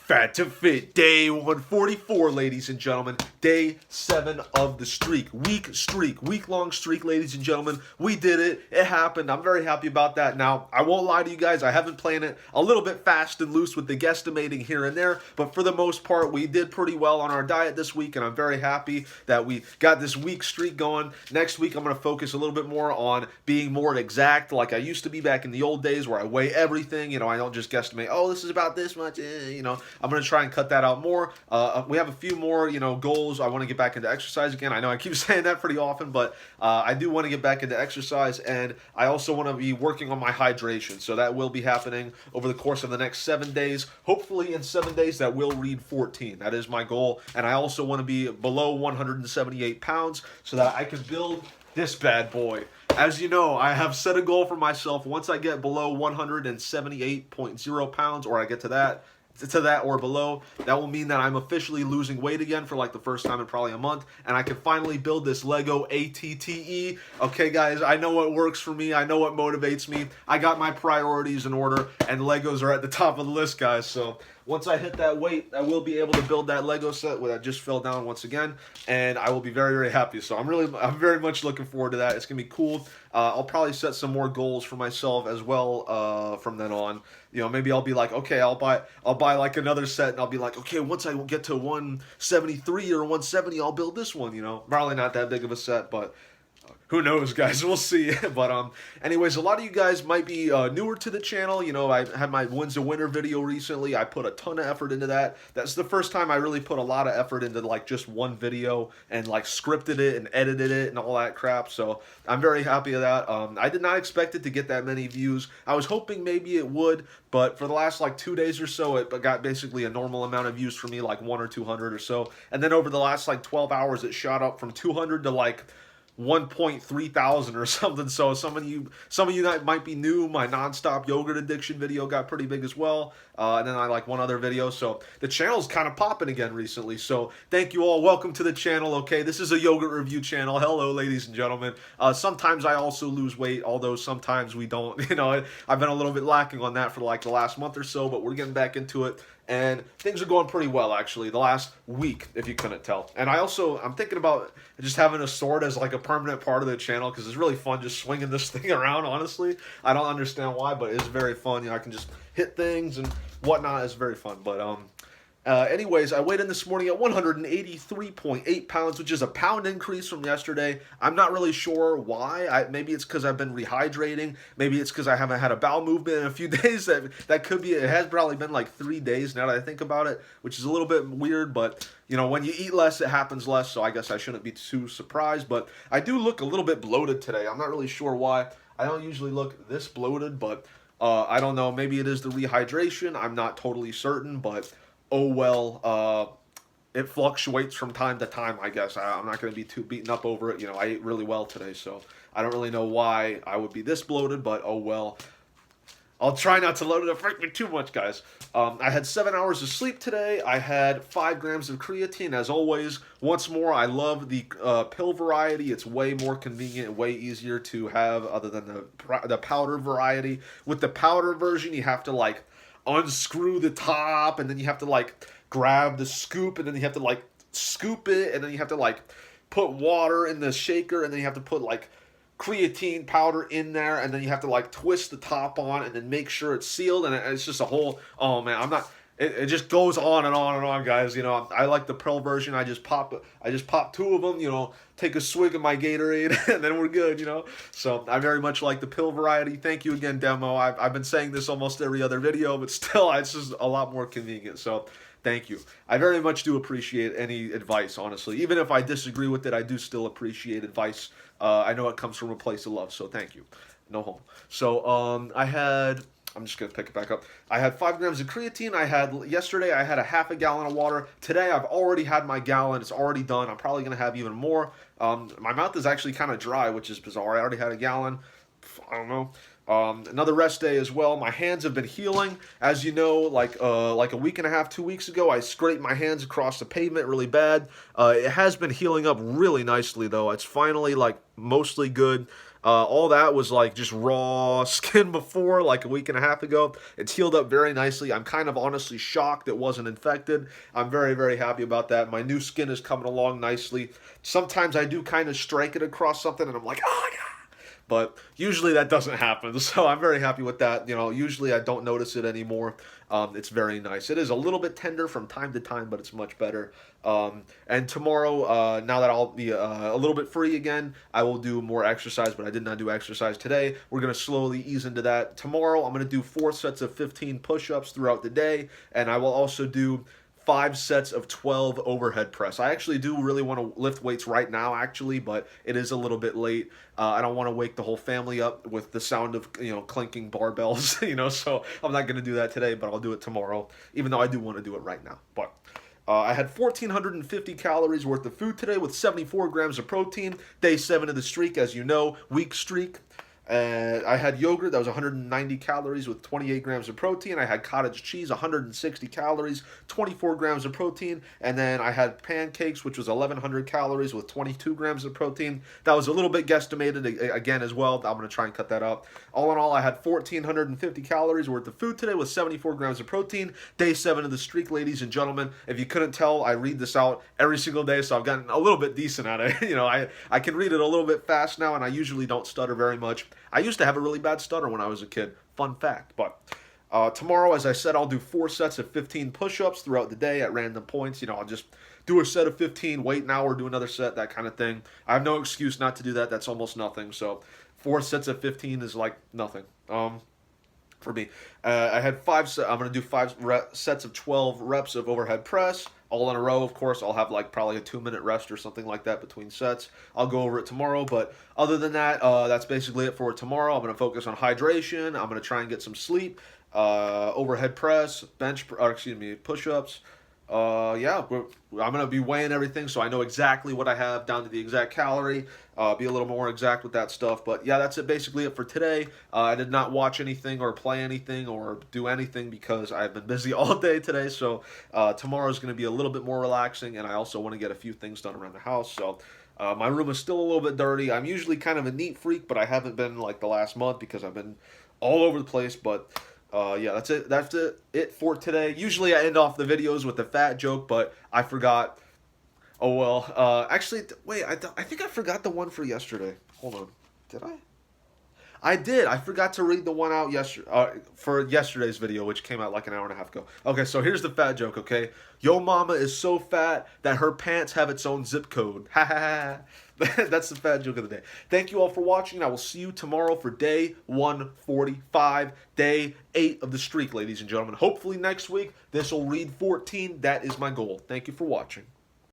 Fat to Fit, day 144, ladies and gentlemen. Day 7 of the streak. Week-long streak, ladies and gentlemen. We did it. It happened. I'm very happy about that. Now, I won't lie to you guys. I have been playing it a little bit fast and loose with the guesstimating here and there, but for the most part, we did pretty well on our diet this week, and I'm very happy that we got this week streak going. Next week, I'm going to focus a little bit more on being more exact, like I used to be back in the old days where I weigh everything. You know, I don't just guesstimate, oh, this is about this much, you know. I'm going to try and cut that out more. We have a few more, goals. I want to get back into exercise again. I know I keep saying that pretty often, but I do want to get back into exercise, and I also want to be working on my hydration. So that will be happening over the course of the next 7 days. Hopefully in 7 days that will read 14. That is my goal. And I also want to be below 178 pounds so that I can build this bad boy. As you know, I have set a goal for myself. Once I get below 178.0 pounds, or I get to that or below, that will mean that I'm officially losing weight again for like the first time in probably a month, and I can finally build this Lego ATTE. Okay, guys, I know what works for me. I know what motivates me. I got my priorities in order, and Legos are at the top of the list, guys. So once I hit that weight, I will be able to build that Lego set that just fell down once again, and I will be very, very happy. So I'm very much looking forward to that. It's gonna be cool. I'll probably set some more goals for myself as well from then on. You know, maybe I'll be like, okay, I'll buy like another set, and I'll be like, okay, once I get to 173 or 170, I'll build this one. You know, probably not that big of a set, but who knows, guys? We'll see. But anyways, a lot of you guys might be newer to the channel. You know, I had my Wins a Winner video recently. I put a ton of effort into that. That's the first time I really put a lot of effort into like just one video and like scripted it and edited it and all that crap. So I'm very happy with that. I did not expect it to get that many views. I was hoping maybe it would, but for the last like 2 days or so, it got basically a normal amount of views for me, like 100 or 200 or so. And then over the last like 12 hours, it shot up from 200 to like 1.3 thousand or something. So some of you that might be new, my nonstop yogurt addiction video got pretty big as well, and then I like one other video. So the channel's kind of popping again recently, so thank you all. Welcome to the channel. Okay, this is a yogurt review channel. Hello, ladies and gentlemen. Sometimes I also lose weight, although sometimes we don't. You know, I've been a little bit lacking on that for like the last month or so, but we're getting back into it, and things are going pretty well, actually, the last week, if you couldn't tell. And I'm thinking about just having a sword as like a permanent part of the channel, because it's really fun just swinging this thing around, honestly. I don't understand why, but it's very fun. You know, I can just hit things and whatnot. It's very fun. But anyways, I weighed in this morning at 183.8 pounds, which is a pound increase from yesterday. I'm not really sure why. Maybe it's because I've been rehydrating. Maybe it's because I haven't had a bowel movement in a few days. That could be. It has probably been like 3 days now that I think about it, which is a little bit weird. But you know, when you eat less, it happens less. So I guess I shouldn't be too surprised. But I do look a little bit bloated today. I'm not really sure why. I don't usually look this bloated, but I don't know. Maybe it is the rehydration. I'm not totally certain, but oh well, it fluctuates from time to time, I guess. I'm not going to be too beaten up over it. You know, I ate really well today, so I don't really know why I would be this bloated, but oh well. I'll try not to load it affect me too much, guys. I had 7 hours of sleep today. I had 5 grams of creatine, as always. Once more, I love the pill variety. It's way more convenient, way easier to have other than the powder variety. With the powder version, you have to like unscrew the top, and then you have to like grab the scoop, and then you have to like scoop it, and then you have to like put water in the shaker, and then you have to put like creatine powder in there, and then you have to like twist the top on and then make sure it's sealed, and it's just a whole, oh man, it just goes on and on and on, guys. You know, I like the pill version. I just pop 2 of them, you know, take a swig of my Gatorade, and then we're good, you know. So I very much like the pill variety. Thank you again, Demo. I've been saying this almost every other video, but still, it's just a lot more convenient. So thank you. I very much do appreciate any advice, honestly. Even if I disagree with it, I do still appreciate advice. I know it comes from a place of love, so thank you. No homo. So I'm just going to pick it back up. I had 5 grams of creatine. Yesterday, I had a half a gallon of water. Today, I've already had my gallon. It's already done. I'm probably going to have even more. My mouth is actually kind of dry, which is bizarre. I already had a gallon. I don't know. Another rest day as well. My hands have been healing. As you know, like a week and a half, 2 weeks ago, I scraped my hands across the pavement really bad. It has been healing up really nicely, though. It's finally, like, mostly good. All that was, like, just raw skin before, like, a week and a half ago. It's healed up very nicely. I'm kind of honestly shocked it wasn't infected. I'm very, very happy about that. My new skin is coming along nicely. Sometimes I do kind of strike it across something, and I'm like, oh, yeah. But usually that doesn't happen, so I'm very happy with that. You know, usually I don't notice it anymore. It's very nice. It is a little bit tender from time to time, but it's much better. And tomorrow, now that I'll be a little bit free again, I will do more exercise, but I did not do exercise today. We're going to slowly ease into that. Tomorrow, I'm going to do 4 sets of 15 push-ups throughout the day, and I will also do 5 sets of 12 overhead press. I actually do really want to lift weights right now, actually, but it is a little bit late. I don't want to wake the whole family up with the sound of, clinking barbells, so I'm not going to do that today, but I'll do it tomorrow, even though I do want to do it right now. But I had 1,450 calories worth of food today with 74 grams of protein. Day 7 of the streak, as you know, week streak. I had yogurt that was 190 calories with 28 grams of protein. I had cottage cheese, 160 calories, 24 grams of protein. And then I had pancakes, which was 1,100 calories with 22 grams of protein. That was a little bit guesstimated again as well. I'm going to try and cut that out. All in all, I had 1,450 calories worth of food today with 74 grams of protein. Day 7 of the streak, ladies and gentlemen. If you couldn't tell, I read this out every single day, so I've gotten a little bit decent at it. I can read it a little bit fast now, and I usually don't stutter very much. I used to have a really bad stutter when I was a kid. Fun fact. But tomorrow, as I said, I'll do 4 sets of 15 push-ups throughout the day at random points. I'll just do a set of 15, wait an hour, do another set, that kind of thing. I have no excuse not to do that. That's almost nothing. So 4 sets of 15 is like nothing. For me. I had 5 I'm going to do 5 sets of 12 reps of overhead press, all in a row. Of course, I'll have like probably a 2-minute rest or something like that between sets. I'll go over it tomorrow, but other than that, that's basically it for tomorrow. I'm going to focus on hydration. I'm going to try and get some sleep, overhead press, push-ups. Yeah, I'm going to be weighing everything, so I know exactly what I have down to the exact calorie, be a little more exact with that stuff. But yeah, that's basically it for today. I did not watch anything or play anything or do anything because I've been busy all day today. So tomorrow is going to be a little bit more relaxing, and I also want to get a few things done around the house. So my room is still a little bit dirty. I'm usually kind of a neat freak, but I haven't been like the last month because I've been all over the place. But yeah, that's it. That's it for today. Usually I end off the videos with a fat joke, but I forgot. Oh well. Actually, wait. I think I forgot the one for yesterday. Hold on. Did I? I did. I forgot to read the one out for yesterday's video, which came out like an hour and a half ago. Okay, so here's the fat joke, okay? Yo mama is so fat that her pants have its own zip code. Ha ha ha. That's the fat joke of the day. Thank you all for watching. I will see you tomorrow for day 145, day 8 of the streak, ladies and gentlemen. Hopefully next week, this will read 14. That is my goal. Thank you for watching.